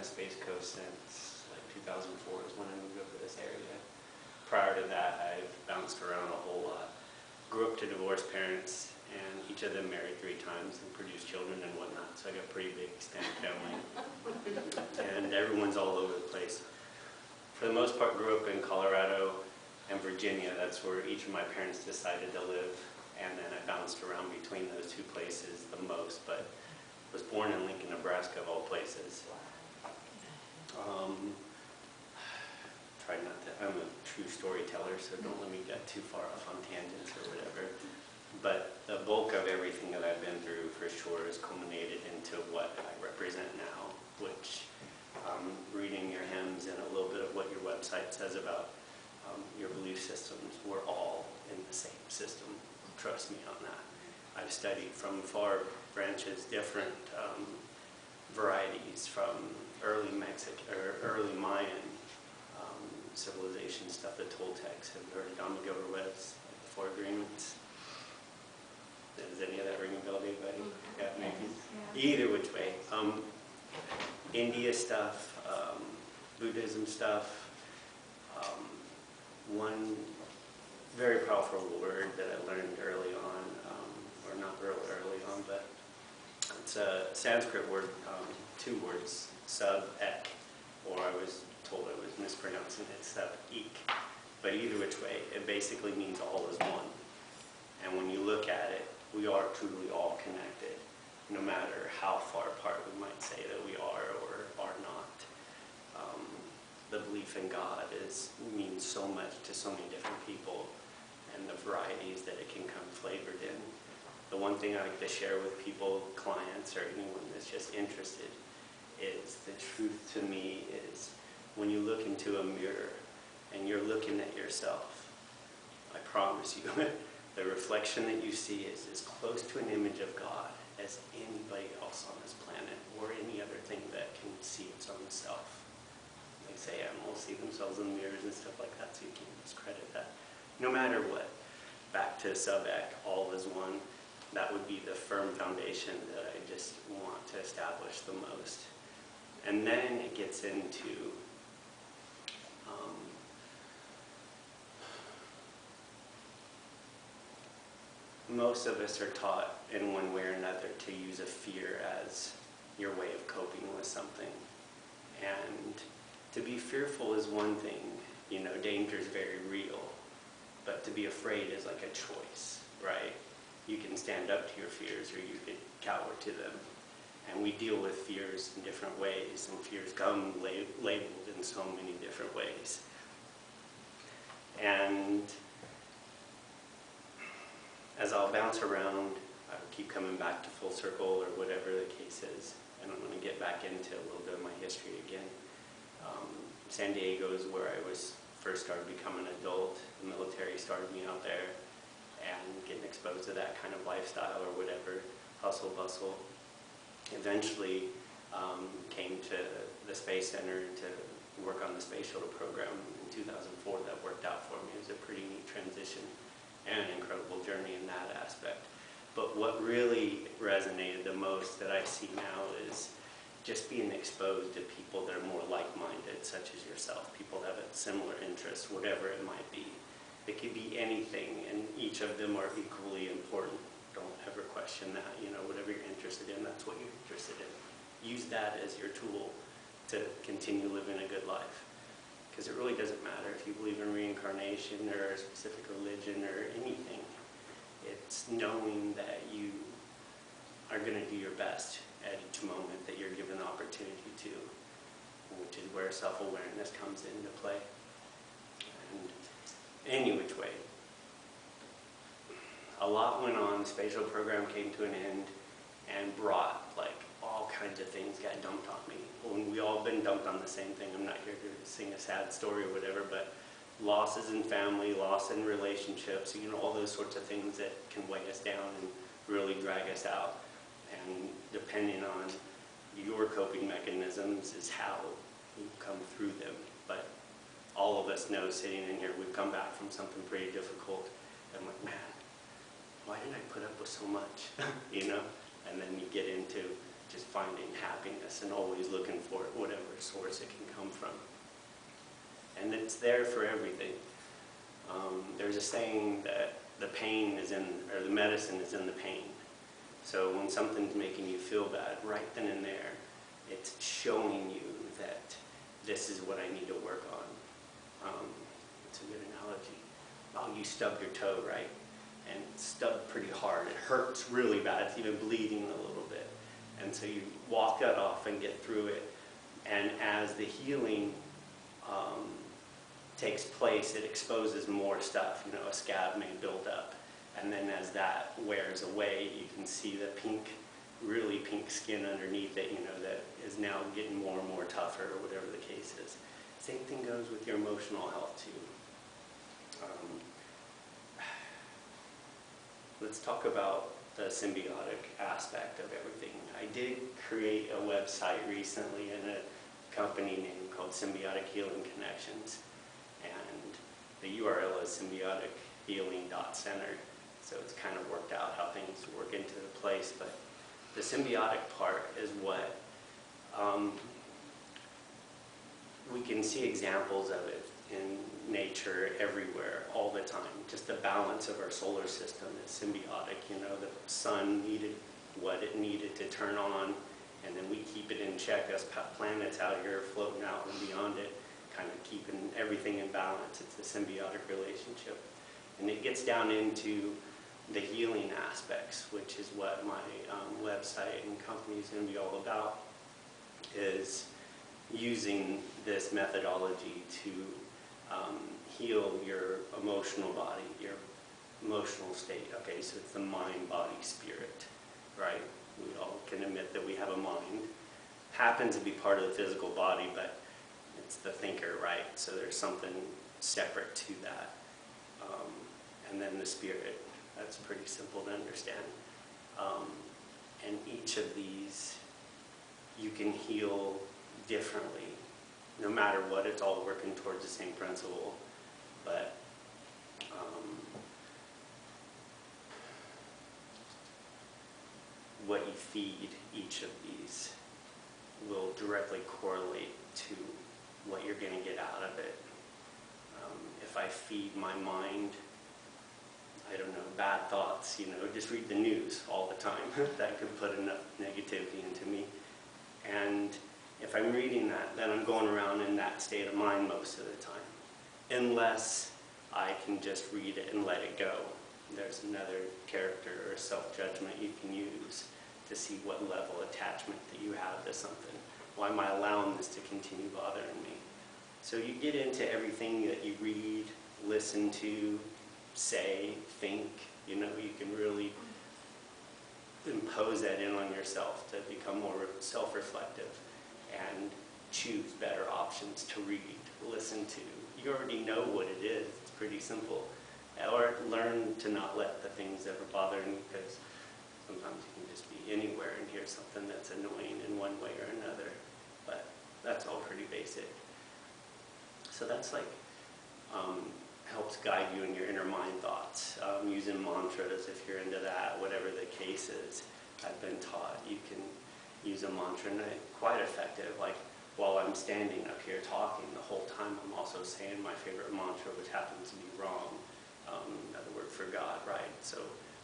Space Coast since like 2004 is when I moved over to this area. Prior to that, I've bounced around a whole lot. Grew up to divorced parents, and each of them married 3 times and produced children and whatnot, so I got a pretty big extended family. And everyone's all over the place. For the most part, grew up in Colorado and Virginia. That's where each of my parents decided to live, and then I bounced around between those 2 places the most, but was born in Lincoln, Nebraska, of all places. Try not to, I'm a true storyteller, so don't let me get too far off on tangents or whatever. But the bulk of everything that I've been through, for sure, is culminated into what I represent now, which reading your hymns and a little bit of what your website says about your belief systems, we're all in the same system. Trust me on that. I've studied from far branches, different varieties, from early Mexican or early Mayan civilization stuff, the Toltecs. Have you heard of Dhamma-Guruveds, the 4 agreements? Does any of that ring a bell to anybody? Yeah, maybe. Yeah. Either which way. India stuff, Buddhism stuff. One very powerful word that I learned early on, or not real early on, but it's a Sanskrit word, 2 words, sub-ek, or I was told I was mispronouncing it, sub-ek. But either which way, it basically means all is one. And when you look at it, we are truly all connected, no matter how far apart we might say that we are or are not. The belief in God means so much to so many different people, and the varieties that it can come flavored in. The one thing I like to share with people, clients, or anyone that's just interested, is the truth to me is when you look into a mirror and you're looking at yourself, I promise you, the reflection that you see is as close to an image of God as anybody else on this planet, or any other thing that can see its own self. They say animals see themselves in mirrors and stuff like that, so you can't discredit that. No matter what, back to sub-ek, all is one. That would be the firm foundation that I just want to establish the most. And then it gets into most of us are taught in one way or another to use a fear as your way of coping with something. And to be fearful is one thing, you know, danger is very real, but to be afraid is like a choice, right? You can stand up to your fears or you can cower to them. And we deal with fears in different ways, and fears come labeled in so many different ways. And as I'll bounce around, I will keep coming back to full circle or whatever the case is. And I'm going to get back into a little bit of my history again. San Diego is where I first started becoming an adult. The military started me out there, and getting exposed to that kind of lifestyle or whatever, hustle, bustle. Eventually came to the Space Center to work on the Space Shuttle program in 2004. That worked out for me. It was a pretty neat transition and an incredible journey in that aspect. But what really resonated the most that I see now is just being exposed to people that are more like-minded, such as yourself, people that have similar interests, whatever it might be. It could be anything, and each of them are equally important. Don't ever question that. You know, whatever you're interested in, that's what you're interested in. Use that as your tool to continue living a good life. Because it really doesn't matter if you believe in reincarnation or a specific religion or anything. It's knowing that you are going to do your best at each moment that you're given the opportunity to, which is where self-awareness comes into play. And any which way. A lot went on, the spatial program came to an end and brought like all kinds of things got dumped on me. When we all been dumped on the same thing. I'm not here to sing a sad story or whatever, but losses in family, loss in relationships, you know, all those sorts of things that can weigh us down and really drag us out. And depending on your coping mechanisms is how you come through them. But all of us know sitting in here, we've come back from something pretty difficult. And I'm like, man, why did I put up with so much? You know? And then you get into just finding happiness and always looking for it, whatever source it can come from. And it's there for everything. There's a saying that the pain is in, or the medicine is in the pain. So when something's making you feel bad, right then and there, it's showing you that this is what I need to work on. It's a good analogy. Oh, you stubbed your toe, right? And it's stubbed pretty hard. It hurts really bad. It's even bleeding a little bit. And so you walk that off and get through it. And as the healing takes place, it exposes more stuff. You know, a scab may build up. And then as that wears away, you can see the pink, really pink skin underneath it, you know, that is now getting more and more tougher, or whatever the case is. Same thing goes with your emotional health, too. Let's talk about the symbiotic aspect of everything. I did create a website recently in a company name called Symbiotic Healing Connections. And the URL is symbiotichealing.centered. So it's kind of worked out how things work into the place. But the symbiotic part is what we can see examples of it in nature everywhere all the time. Just the balance of our solar system is symbiotic. You know, the sun needed what it needed to turn on, and then we keep it in check. Us planets out here floating out and beyond it, kind of keeping everything in balance. It's a symbiotic relationship. And it gets down into the healing aspects, which is what my website and company is going to be all about, is using this methodology to heal your emotional body, your emotional state. Okay, so it's the mind, body, spirit, right? We all can admit that we have a mind. Happens to be part of the physical body, but it's the thinker, right? So there's something separate to that. And then the spirit. That's pretty simple to understand. And each of these you can heal differently. No matter what, it's all working towards the same principle. But what you feed each of these will directly correlate to what you're going to get out of it. If I feed my mind, I don't know, bad thoughts, you know, just read the news all the time. That could put enough negativity into me. And if I'm reading that, then I'm going around in that state of mind most of the time. Unless I can just read it and let it go. There's another character or self-judgment you can use to see what level of attachment that you have to something. Why am I allowing this to continue bothering me? So you get into everything that you read, listen to, say, think. You know, you can really impose that in on yourself to become more self-reflective and choose better options to read, listen to. You already know what it is. It's pretty simple. Or learn to not let the things that are bothering you, because sometimes you can just be anywhere and hear something that's annoying in one way or another. But that's all pretty basic. So that's like, helps guide you in your inner mind thoughts. Using mantras if you're into that, whatever the case is. I've been taught you can use a mantra and it's quite effective. Like while I'm standing up here talking, the whole time I'm also saying my favorite mantra, which happens to be wrong. Another word for God, right? So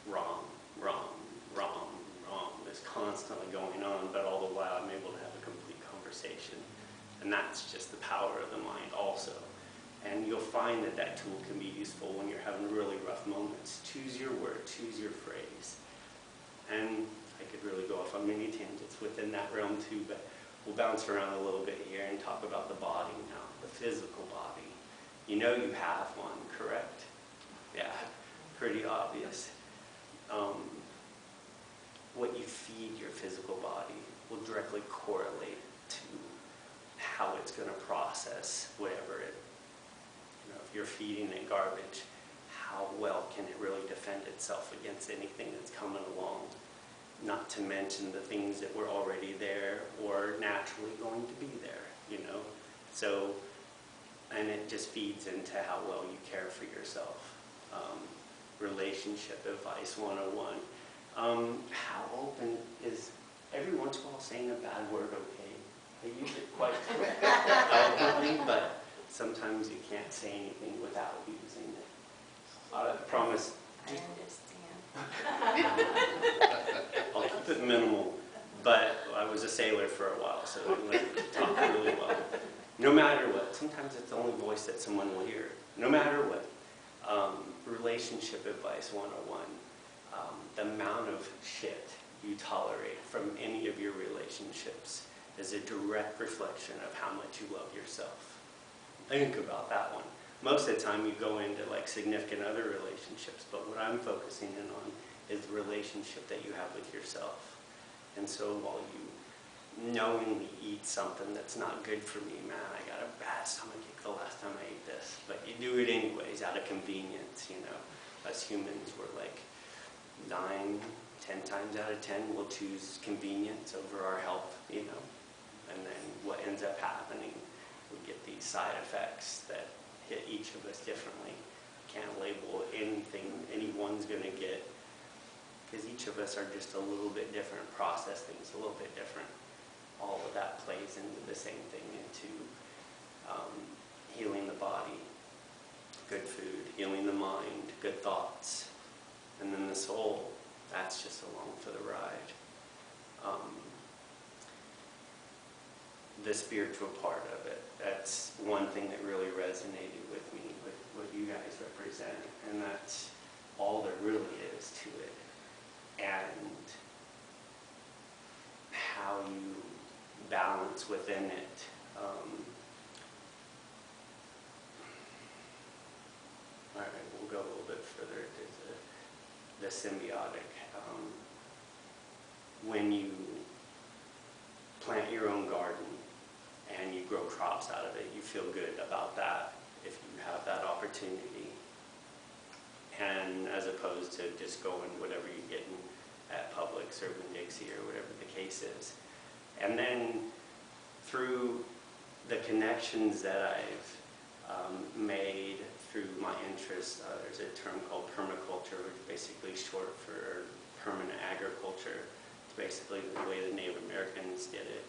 wrong, wrong, wrong, wrong is constantly going on, but all the while I'm able to have a complete conversation. And that's just the power of the mind also. And you'll find that that tool can be useful when you're having really rough moments. Choose your word, choose your phrase. And I could really go off on many tangents within that realm too, but we'll bounce around a little bit here and talk about the body now, the physical body. You know you have one, correct? Yeah, pretty obvious. What you feed your physical body will directly correlate to how it's going to process whatever it, you know, if you're feeding it garbage, how well can it really defend itself against anything that's coming along? Not to mention the things that were already there or naturally going to be there, you know? So, and it just feeds into how well you care for yourself. Relationship advice 101. How open is every once in a while saying a bad word okay. I use it quite eloquently, but sometimes you can't say anything without using it. I promise. I understand. I'll keep it minimal, but I was a sailor for a while, so I learned to talk really well. No matter what, sometimes it's the only voice that someone will hear. No matter what. Relationship advice 101. The amount of shit you tolerate from any of your relationships is a direct reflection of how much you love yourself. Think about that one. Most of the time you go into like significant other relationships, but what I'm focusing in on is the relationship that you have with yourself. And so while you knowingly eat something that's not good for me, man, I got a bad stomachache the last time I ate this, but you do it anyways out of convenience, you know. Us humans, we're like 9, 10 times out of 10 we'll choose convenience over our health, you know. And then what ends up happening, we get these side effects that hit each of us differently. Can't label anything anyone's going to get, because each of us are just a little bit different, process things a little bit different. All of that plays into the same thing, into healing the body, good food, healing the mind, good thoughts, and then the soul, that's just along for the ride. The spiritual part of it, that's one thing that really resonated with me, with what you guys represent, and that's all there really is to it, and how you balance within it. All right, we'll go a little bit further to the symbiotic. When you plant your own garden and you grow crops out of it, you feel good about that if you have that opportunity. And as opposed to just going whatever you're getting at Publix or Winn-Dixie or whatever the case is. And then through the connections that I've made through my interests, there's a term called permaculture, which is basically short for permanent agriculture. It's basically the way the Native Americans did it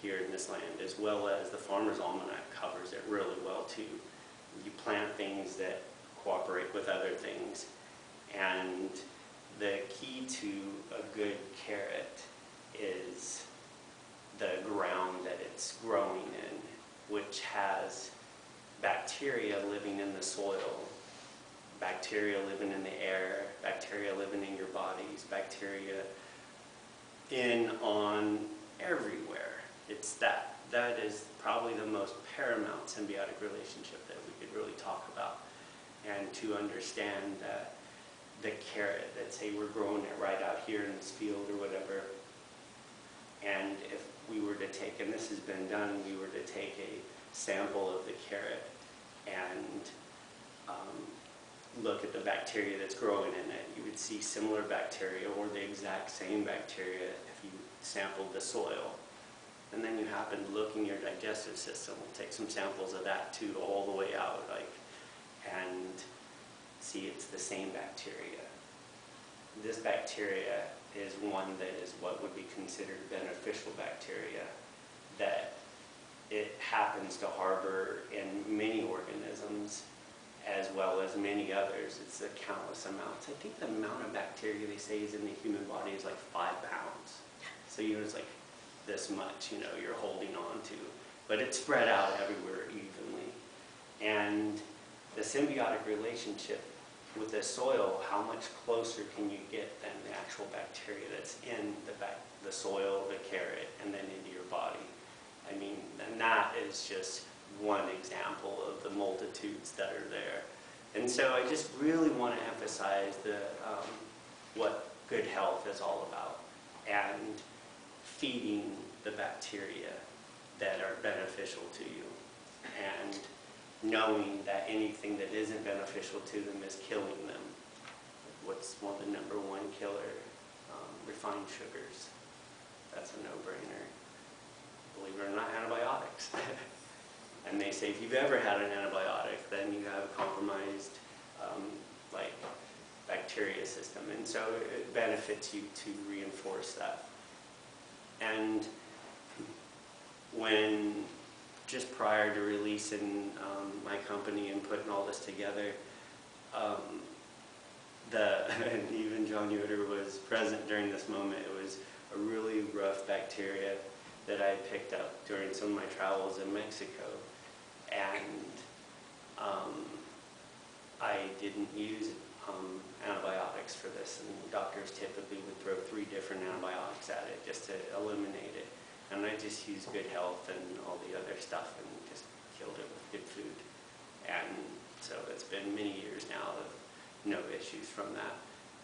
here in this land, as well as the Farmer's Almanac covers it really well too. You plant things that cooperate with other things, and the key to a good carrot is the ground that it's growing in, which has bacteria living in the soil, bacteria living in the air, bacteria living in your bodies, bacteria in, on, everywhere. It's that. That is probably the most paramount symbiotic relationship that we could really talk about. And to understand that the carrot, that say we're growing it right out here in this field or whatever, and if we were to take, and this has been done, we were to take a sample of the carrot and look at the bacteria that's growing in it, you would see similar bacteria or the exact same bacteria if you sampled the soil. And then you happen to look in your digestive system, we'll take some samples of that too, all the way out, like, and see it's the same bacteria. This bacteria is one that is what would be considered beneficial bacteria, that it happens to harbor in many organisms as well as many others. It's a countless amounts. I think the amount of bacteria they say is in the human body is like 5 pounds. So you know, it's like this much, you know, you're holding on to. But it's spread out everywhere evenly. And the symbiotic relationship with the soil, how much closer can you get than the actual bacteria that's in the soil, the carrot, and then into your body? I mean, and that is just one example of the multitudes that are there. And so I just really want to emphasize what good health is all about, and feeding the bacteria that are beneficial to you, and knowing that anything that isn't beneficial to them is killing them. What's one of the #1 killer? Refined sugars. That's a no-brainer. Believe it or not, antibiotics. And they say if you've ever had an antibiotic, then you have a compromised like bacteria system, and so it benefits you to reinforce that. And when, just prior to releasing my company and putting all this together, and even John Yoder was present during this moment. It was a really rough bacteria that I picked up during some of my travels in Mexico. And I didn't use antibiotics for this, and doctors typically would throw 3 different antibiotics at it just to eliminate it. And I just used Good Health and all the other stuff and just killed it with good food. And so it's been many years now of no issues from that.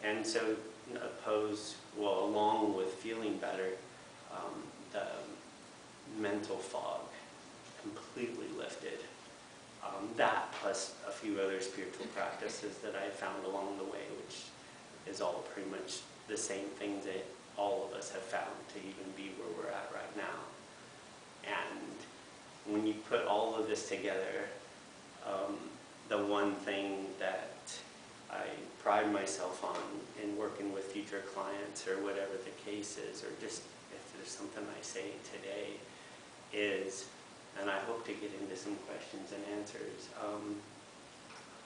And so along with feeling better, the mental fog completely lifted. That plus a few other spiritual practices that I found along the way, which is all pretty much the same thing that all of us have found to even be where we're at right now. And when you put all of this together, the one thing that I pride myself on in working with future clients or whatever the case is, or just if there's something I say today, is, and I hope to get into some questions and answers,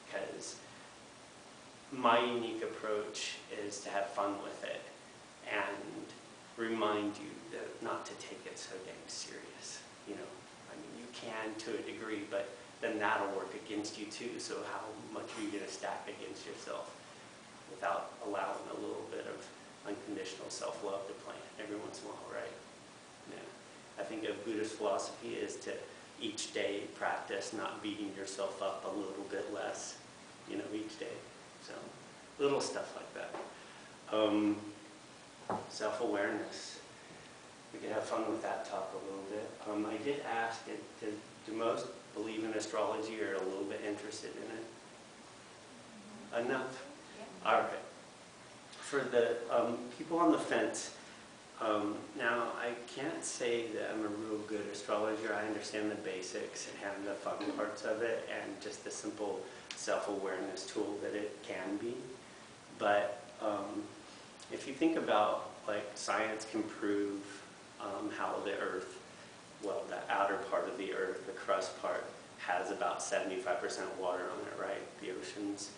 because my unique approach is to have fun with it and remind you that not to take it so dang serious. You know, I mean, you can to a degree, but then that'll work against you too. So how much are you going to stack against yourself without allowing a little bit of unconditional self-love to play every once in a while, right? Yeah. I think a Buddhist philosophy is to each day practice not beating yourself up a little bit less, you know, each day. So little stuff like that. Self-awareness. We could have fun with that talk a little bit. I did ask, do most believe in astrology or are a little bit interested in it? Enough? Yeah. All right. For the people on the fence, now I can't say that I'm a real good astrologer. I understand the basics and the fun parts of it and just the simple self-awareness tool that it can be. But if you think about, like, science can prove how the Earth, well, the outer part of the Earth, the crust part, has about 75% water on it, right? The oceans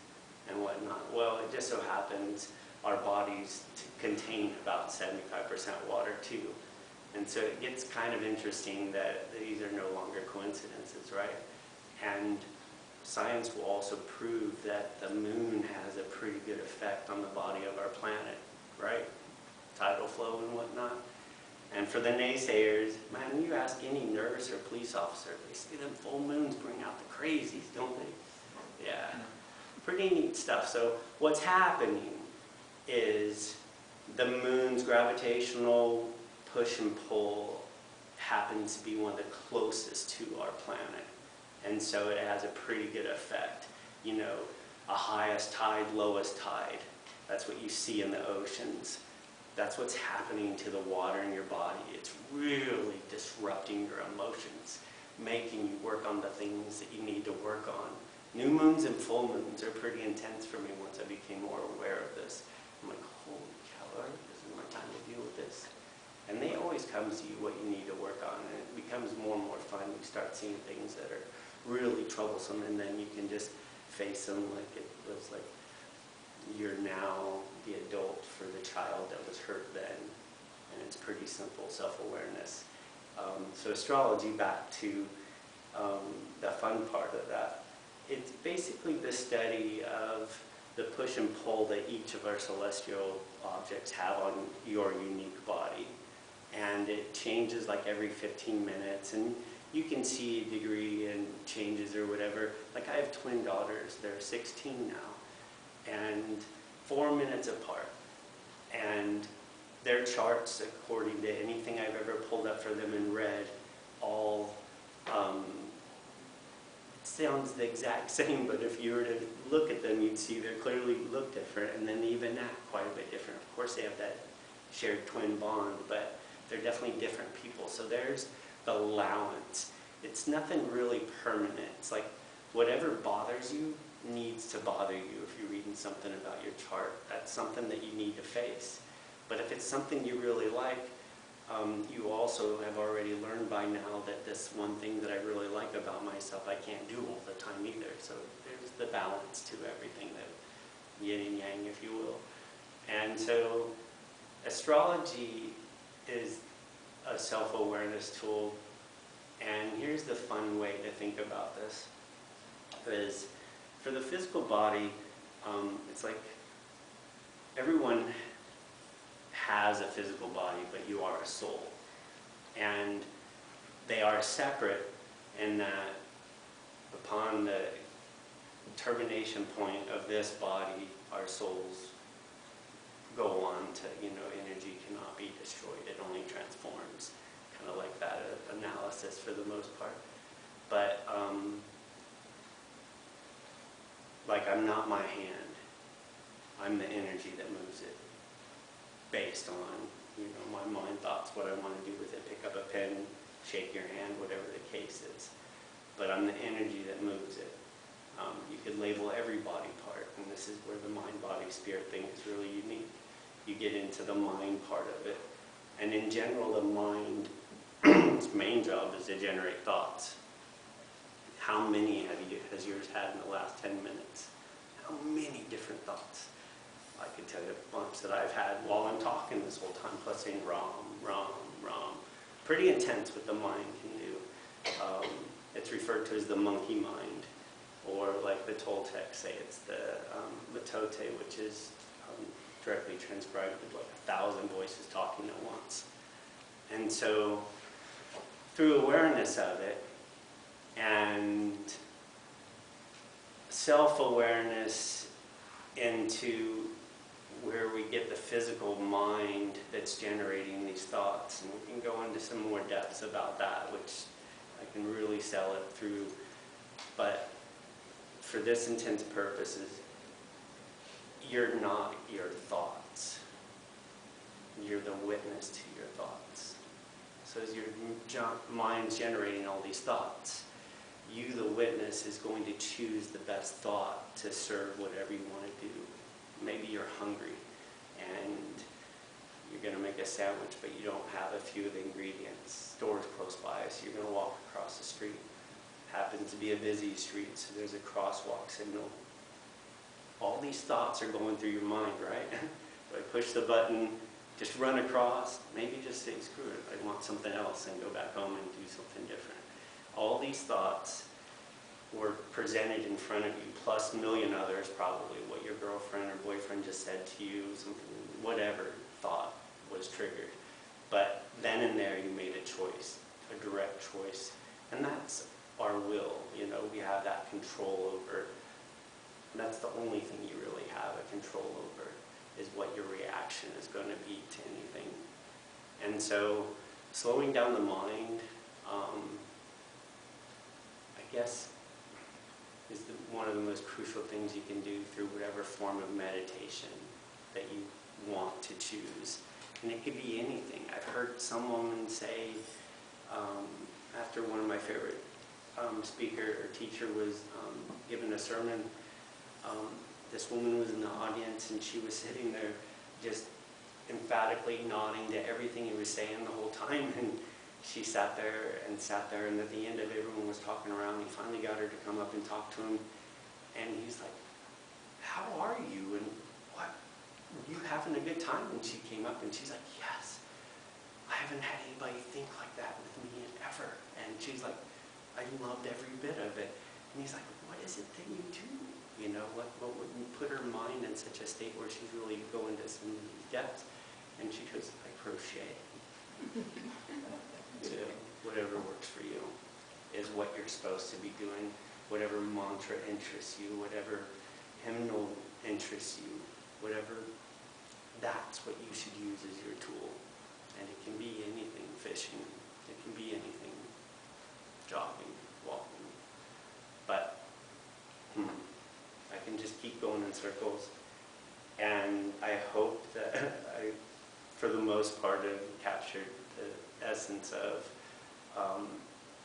and whatnot. Well, it just so happens our bodies contain about 75% water too. And so it gets kind of interesting that these are no longer coincidences, right? And science will also prove that the moon has a pretty good effect on the body of our planet, right? Tidal flow and whatnot. And for the naysayers, man, you ask any nurse or police officer, they say them full moons bring out the crazies, don't they? Yeah, pretty neat stuff. So what's happening is the moon's gravitational push and pull happens to be one of the closest to our planet. And so it has a pretty good effect. You know, a highest tide, lowest tide. That's what you see in the oceans. That's what's happening to the water in your body. It's really disrupting your emotions, making you work on the things that you need to work on. New moons and full moons are pretty intense for me once I became more aware of this. I'm like, holy cow, this is my time to deal with this. And they always come to you what you need to work on, and it becomes more and more fun. You start seeing things that are really troublesome, and then you can just face them like it was like you're now the adult for the child that was hurt then. And it's pretty simple self-awareness. So astrology, back to the fun part of that. It's basically the study of the push and pull that each of our celestial objects have on your unique body. And it changes like every 15 minutes. And you can see a degree and changes or whatever. Like I have twin daughters, they're 16 now. And 4 minutes apart. And their charts, according to anything I've ever pulled up for them and read, all it sounds the exact same, but if you were to look at them, you'd see they clearly look different, and then they even act quite a bit different. Of course, they have that shared twin bond, but they're definitely different people. So there's the allowance. It's nothing really permanent. It's like whatever bothers you needs to bother you. If you're reading something about your chart, that's something that you need to face. But if it's something you really like, you also have already learned by now that this one thing that I really like about myself, I can't do all the time either. So there's the balance to everything, that yin and yang, if you will. And so astrology is a self-awareness tool. And here's the fun way to think about this, is for the physical body, it's like everyone has a physical body, but you are a soul. And they are separate in that upon the termination point of this body, our souls go on to, energy cannot be destroyed, it only transforms. Kind of like that analysis for the most part. But, like I'm not my hand, I'm the energy that moves it. Based on, my mind thoughts, what I want to do with it, pick up a pen, shake your hand, whatever the case is. But I'm the energy that moves it. You could label every body part, and this is where the mind-body-spirit thing is really unique. You get into the mind part of it. And in general, the mind, its main job is to generate thoughts. How many has yours had in the last 10 minutes? How many different thoughts? I could tell you a bunch that I've had while I'm talking this whole time, plus saying rom. Pretty intense what the mind can do. It's referred to as the monkey mind, or like the Toltecs say, it's the matote, which is directly transcribed as like 1,000 voices talking at once. And so through awareness of it and self-awareness into where we get the physical mind that's generating these thoughts, and we can go into some more depths about that, which I can really sell it through, but for this intents purposes, you're not your thoughts. You're the witness to your thoughts. So as your mind's generating all these thoughts, you, the witness, is going to choose the best thought to serve whatever you want to do. Maybe you're hungry and you're going to make a sandwich, but you don't have a few of the ingredients. Store's close by, so you're going to walk across the street. Happens to be a busy street, so there's a crosswalk signal. All these thoughts are going through your mind, right? Do I push the button, just run across? Maybe just say, screw it, I want something else, and go back home and do something different. All these thoughts were presented in front of you, plus a million others, probably what your girlfriend or boyfriend just said to you, something, whatever thought was triggered. But then and there you made a choice, a direct choice. And that's our will, we have that control over. That's the only thing you really have a control over, is what your reaction is going to be to anything. And so slowing down the mind, I guess, is one of the most crucial things you can do through whatever form of meditation that you want to choose. And it could be anything. I've heard some woman say, after one of my favorite speaker or teacher was giving a sermon, this woman was in the audience and she was sitting there just emphatically nodding to everything he was saying the whole time, and she sat there, and at the end of it, everyone was talking around. He finally got her to come up and talk to him, and he's like, how are you, and what, were you having a good time? And she came up and she's like, yes, I haven't had anybody think like that with me ever. And she's like, I loved every bit of it. And he's like, what is it that you do? What would put her mind in such a state where she's really going to some depths? And she goes, I crochet. Whatever works for you is what you're supposed to be doing. Whatever mantra interests you, whatever hymnal interests you, whatever, that's what you should use as your tool. And it can be anything, fishing, it can be anything, jogging, walking. But I can just keep going in circles. And I hope that I, for the most part, have captured the essence of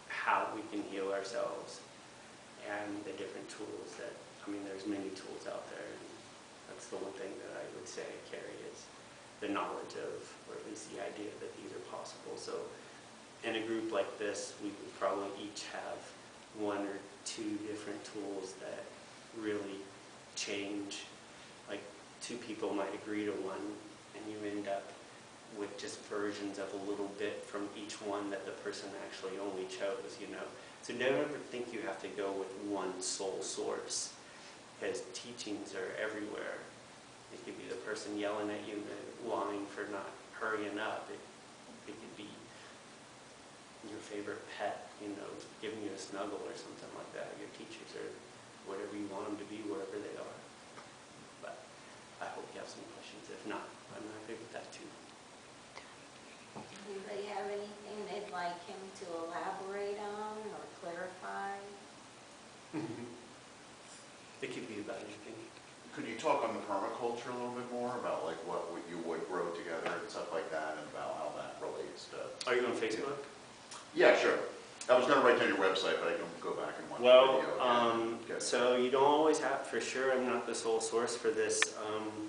how we can heal ourselves and the different tools that, there's many tools out there. And that's the one thing that I would say I carry is the knowledge of, or at least the idea that these are possible. So in a group like this, we would probably each have one or two different tools that really change. Like two people might agree to one, and you end up with just versions of a little bit from each one that the person actually only chose, you know. So never think you have to go with one sole source, because teachings are everywhere. It could be the person yelling at you in the line for not hurrying up. It could be your favorite pet, you know, giving you a snuggle or something like that. Your teachers are whatever you want them to be, wherever they are. But I hope you have some questions. If not, I'm happy with that too. Do they have anything they'd like him to elaborate on or clarify? It could be about anything. Could you talk on the permaculture a little bit more about like what you would grow together and stuff like that, and about how that relates to? Are you on Facebook? Yeah, sure. I was going to write down your website, but I can go back and watch Well, the video again. so you don't always have, for sure, I'm not the sole source for this.